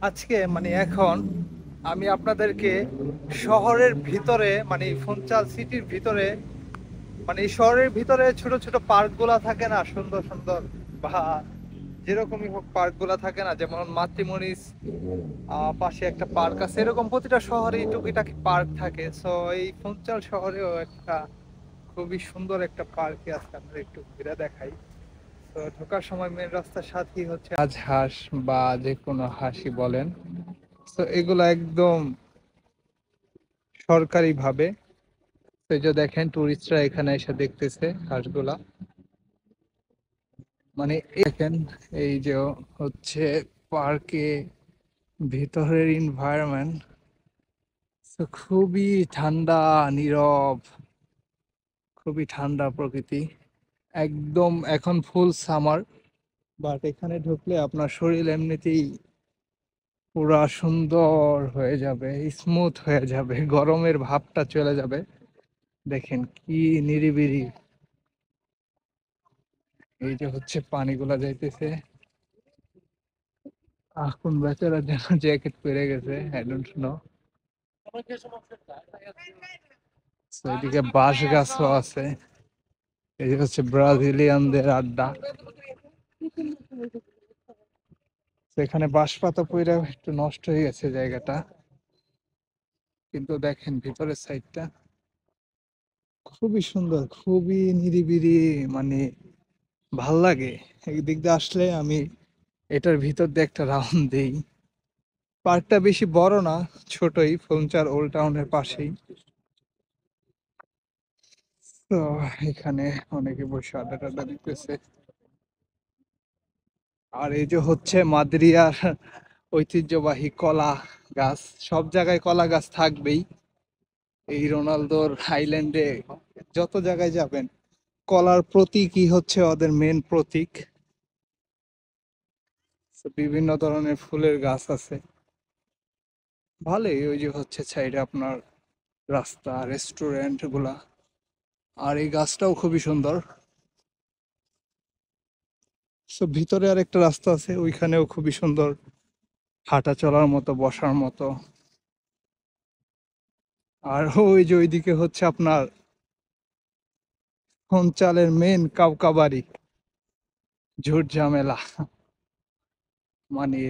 আজকে এখন আমি আপনাদেরকে শহরের ভিতরে ফুনচাল সিটির ভিতরে এই শহরের ভিতরে ছোট ছোট পার্ক গুলা থাকে না, সুন্দর সুন্দর বা যেরকমই হোক পার্ক গুলা থাকে না, যেমন মাতৃমণিস পাশে একটা পার্ক আছে, এরকম প্রতিটা শহরেই টুকিটাকি পার্ক থাকে। সো এই ফুনচাল শহরেও একটা খুবই সুন্দর একটা পার্ক আছে, আমরা একটু ঘুরে দেখাই। তো ঢোকার সময় মেন রাস্তার সাথেই হচ্ছে রাজহাঁস বা যে কোনো হাঁসই বলেন, তো এগুলো একদম সরকারি ভাবে। তো এই যে দেখেন টুরিস্টরা এখানে এসে দেখতেছে হাঁসগুলা। দেখেন এই যে হচ্ছে পার্কে ভিতরের এনভায়রনমেন্ট, তো খুবই ঠান্ডা, নীরব, খুবই ঠান্ডা প্রকৃতি। একদম এখন ফুল সামার, বাট এখানে ঢুকলে আপনার শরীর এমনিতেই পুরা সুন্দর হয়ে যাবে, স্মুথ হয়ে যাবে, গরমের ভাবটা চলে যাবে। দেখেন কি নিরিবিলি, এই যে হচ্ছে পানিগুলা যাইতেছে। কোন বেচারা যেন জ্যাকেট পরে গেছে, আই ডোন্ট নো। এদিকে বাঁশ গাছও আছে। এই যে হচ্ছে ব্রাজিলিয়ানদের আড্ডা। তো এখানে বাঁশ পাতা পইরা একটু নষ্ট হয়ে গেছে জায়গাটা, কিন্তু দেখেন ভিতরের সাইডটা খুবই সুন্দর, খুবই নিরিবিলি, মানে ভাল লাগে। এই দিক দিয়ে আসলে আমি এটার ভিতর দিয়ে একটা রাউন্ড দেই। পার্কটা বেশি বড় না, ছোটই, ফুলচার ওল্ড টাউনের পাশেই। তো এখানে অনেকে বসে আড্ডা টাড্ডা দিতেছে। আর এই যে হচ্ছে মাদ্রিয়ার ঐতিহ্যবাহী কলা গাছ। সব জায়গায় কলা গাছ থাকবেই। এই রোনালদোর আইল্যান্ডে যত জায়গায় যাবেন, কলার প্রতীকই হচ্ছে ওদের মেন প্রতীক। তো বিভিন্ন ধরনের ফুলের গাছ আছে, ভালোই। ওই যে হচ্ছে সাইডে আপনার রাস্তা, রেস্টুরেন্ট গুলা। আর এই গাছটাও খুবই সুন্দর। তো ভিতরে আর একটা রাস্তা আছে, ওইখানেও খুবই সুন্দর, হাঁটা চলার মতো, বসার মতো। আর ওই যে ওইদিকে হচ্ছে আপনার অঞ্চলের মেন কাউকাবাড়ি, ঝুট ঝামেলা,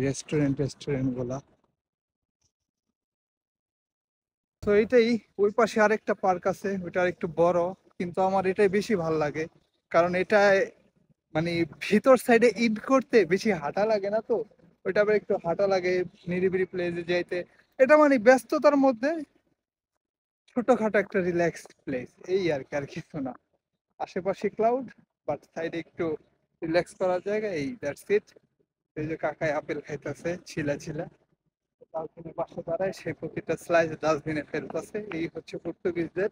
রেস্টুরেন্ট গুলা। তো এইটাই। ওই পাশে আরেকটা পার্ক আছে, ওইটা একটু বড়, কিন্তু আমার এটাই বেশি ভাল লাগে। কারণ এটা মানে ভিতর সাইডে ইন করতে বেশি হাঁটা লাগে না, তো ওইটা আবার একটু হাঁটা লাগে নিরিবিলি প্লেসে যাইতে। এটা ব্যস্ততার মধ্যে ছোটখাটো একটা রিল্যাক্স প্লেস, এই আর কি, আর কিছু না। আশেপাশে ক্লাউড, বাট সাইডে একটু রিল্যাক্স করার জায়গা, এই দ্যাটস ইট। এই যে কাকায় আপেল খাইতেছে ছিলা ছিলা, ডাস্টবিনের পাশে দাঁড়ায়, সে প্রতিটা স্লাইস ডাস্টবিনে ফেলতেছে। এই হচ্ছে পর্তুগিজদের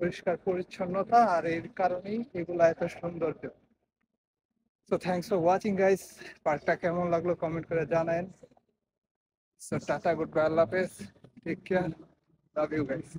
পরিষ্কার পরিচ্ছন্নতা, আর এর কারণেই এগুলা এত সৌন্দর্য। So thanks for watching guys. পার্কটা কেমন লাগলো কমেন্ট করে জানান। সো টাটা, গুড বাই, আল্লাহ হাফেজ, take care, love you guys.